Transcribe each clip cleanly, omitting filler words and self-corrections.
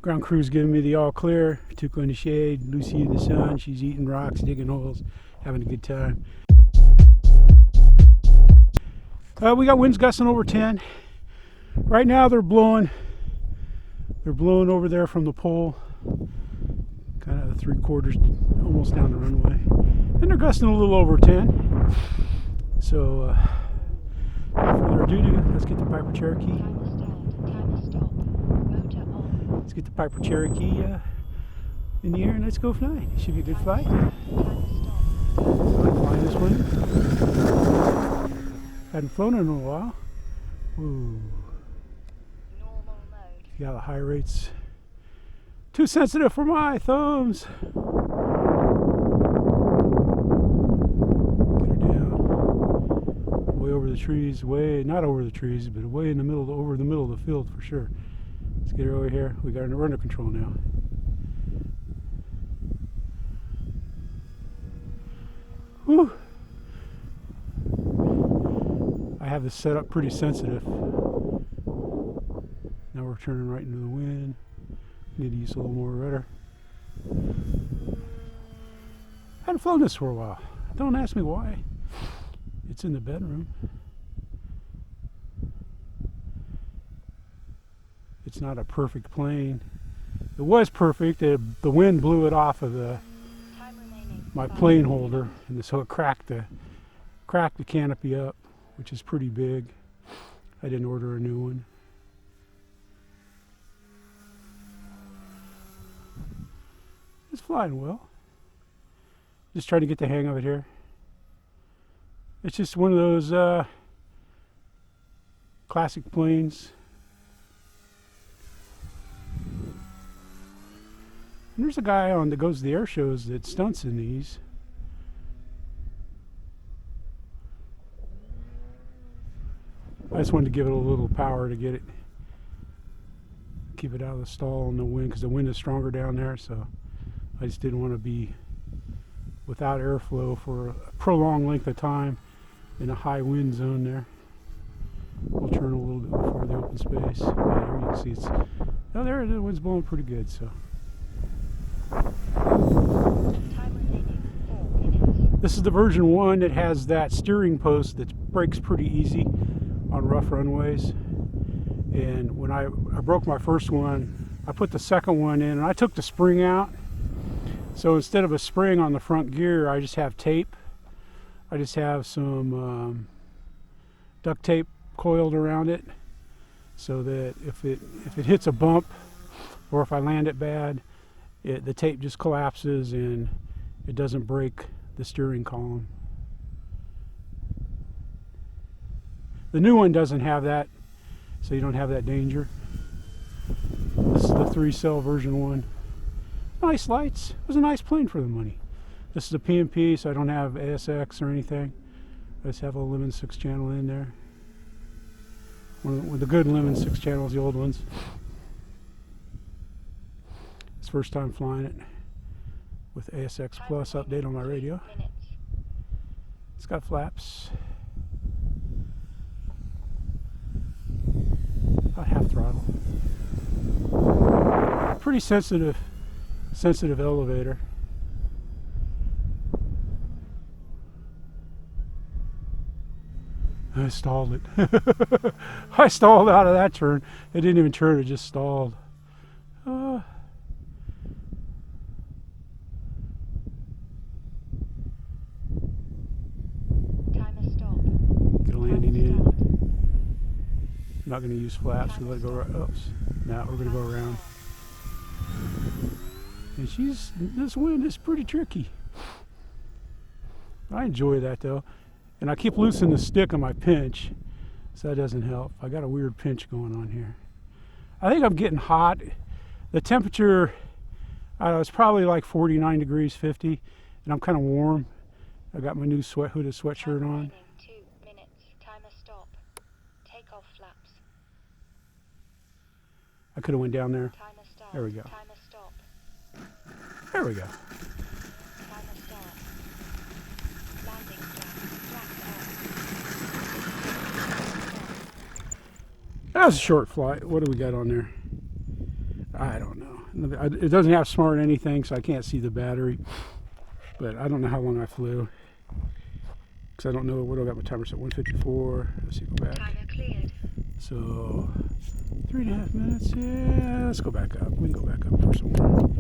Ground crew's giving me the all clear. Tuco in the shade, Lucy in the sun. She's eating rocks, digging holes, having a good time. We got winds gusting over 10. Right now they're blowing over there from the pole, kind of 3/4, almost down the runway. And they're gusting a little over 10. So, without further ado, let's get the Piper Cherokee. Let's get the Piper Cherokee in the air and let's go flying. It should be a good flight. I'm flying this one. Hadn't flown in a while. Ooh. Yeah, the high rates. Too sensitive for my thumbs. Get her down. Way over the trees, not over the trees, but way in the middle, over the middle of the field for sure. Let's get her over here. We got her under control now. Whew. I have this set up pretty sensitive. Now we're turning right into the wind. Need to use a little more rudder. Hadn't flown this for a while. Don't ask me why. It's in the bedroom. It's not a perfect plane. It was perfect. The wind blew it off of my plane holder, and so it cracked the canopy up, which is pretty big. I didn't order a new one. It's flying well. Just trying to get the hang of it here. It's just one of those classic planes. And there's a guy on that goes to the air shows that stunts in these. I just wanted to give it a little power to get it, keep it out of the stall in the wind, because the wind is stronger down there. So I just didn't want to be without airflow for a prolonged length of time in a high wind zone there. We'll turn a little bit before the open space. Yeah, there you can see there the wind's blowing pretty good. So this is the version 1 that has that steering post that breaks pretty easy on rough runways. And when I broke my first one, I put the second one in and I took the spring out. So instead of a spring on the front gear, I just have tape. I just have some duct tape coiled around it, so that if it hits a bump or if I land it bad, the tape just collapses and it doesn't break the steering column. The new one doesn't have that, so you don't have that danger. This is the 3-cell version 1. Nice lights. It was a nice plane for the money. This is a PMP, so I don't have ASX or anything. I just have a Lemon 6 channel in there. One of the good Lemon 6 channels, the old ones. It's first time flying it with ASX Plus update on my radio. It's got flaps. About half throttle. Pretty sensitive elevator. I stalled it. I stalled out of that turn. It didn't even turn, it just stalled. Timer stop. Get a landing in. I'm not going to use flaps. We let it go right. Oops. Now we're going to go around. And this wind is pretty tricky. I enjoy that though. And I keep loosening the stick on my pinch, so that doesn't help. I got a weird pinch going on here. I think I'm getting hot. The temperature, it's probably like 49 degrees, 50, and I'm kind of warm. I got my new hooded sweatshirt on. 2 minutes. Timer stop. Take off flaps. I could have went down there. Timer start. There we go. Timer stop. There we go. Timer start. Landing flaps. That was a short flight. What do we got on there? I don't know. It doesn't have smart anything, so I can't see the battery. But I don't know how long I flew. Because I don't know what I got my timer set. 154. Let's see, go back. Timer cleared. So 3.5 minutes. Yeah, let's go back up. We can go back up for some more.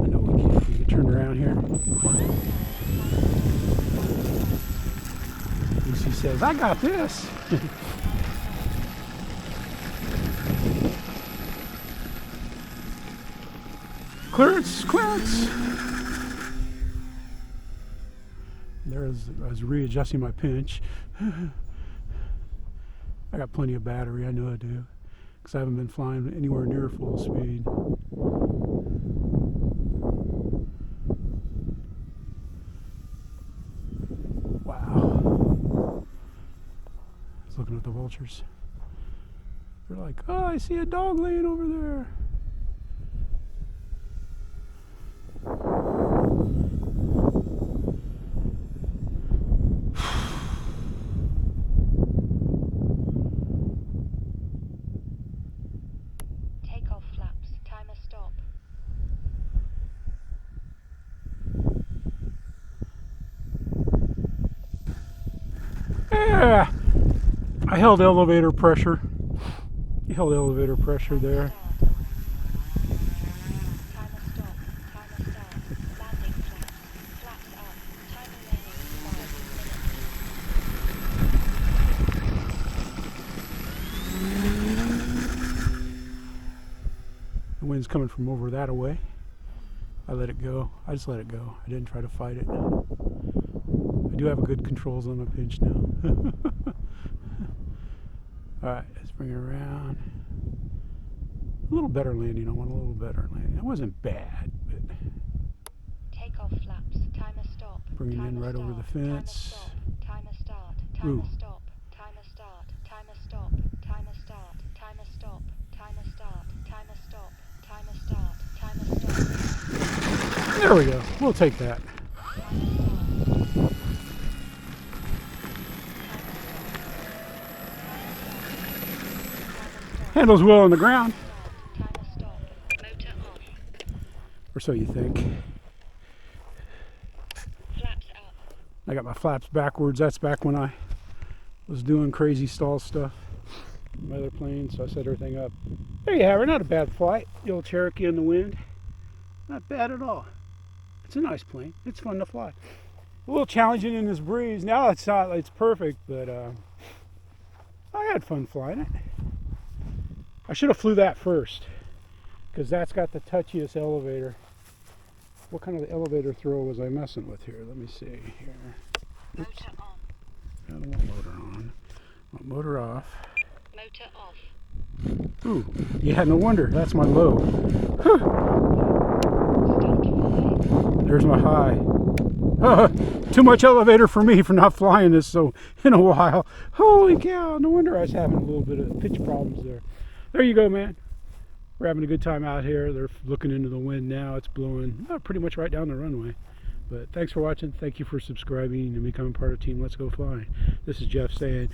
I know we can. We can turn around here. Lucy says, I got this. Clearance, clearance. I was readjusting my pinch. I got plenty of battery, I know I do, because I haven't been flying anywhere near full speed. Wow. I was looking at the vultures. They're like, oh, I see a dog laying over there. Takeoff flaps. Timer stop. Yeah, I held elevator pressure. You held elevator pressure there. Timer stop. Timer start. Landing flaps. Flaps up. Timer landing 5 minutes. The wind's coming from over that away. I let it go. I just let it go. I didn't try to fight it. I do have a good controls on my pinch now. Alright, let's bring it around. A little better landing. I want a little better landing. It wasn't bad, but Takeoff flaps. Timer stop. bringing in right over the fence. Timer start. Ooh. Timer stop. Timer start. Timer stop. Timer start. Timer stop. Timer start. Timer stop. Timer start. Timer stop. There we go. We'll take that. Handles well on the ground. Timer stop. Motor off. Or so you think. Flaps up. I got my flaps backwards. That's back when I was doing crazy stall stuff. My other plane, so I set everything up. There you have it. Not a bad flight. The old Cherokee in the wind. Not bad at all. It's a nice plane. It's fun to fly. A little challenging in this breeze. Now it's not. It's perfect, but I had fun flying it. I should have flew that first, because that's got the touchiest elevator. What kind of elevator throw was I messing with here? Let me see here. Oops. Motor on. I don't want motor on. I want motor off. Motor off. Ooh, yeah, no wonder. That's my low. Start. There's my high. Too much elevator for me for not flying this so in a while. Holy cow, no wonder I was having a little bit of pitch problems there. There you go, man. We're having a good time out here. They're looking into the wind now. It's blowing pretty much right down the runway. But thanks for watching. Thank you for subscribing and becoming part of Team Let's Go Flying. This is Jeff saying,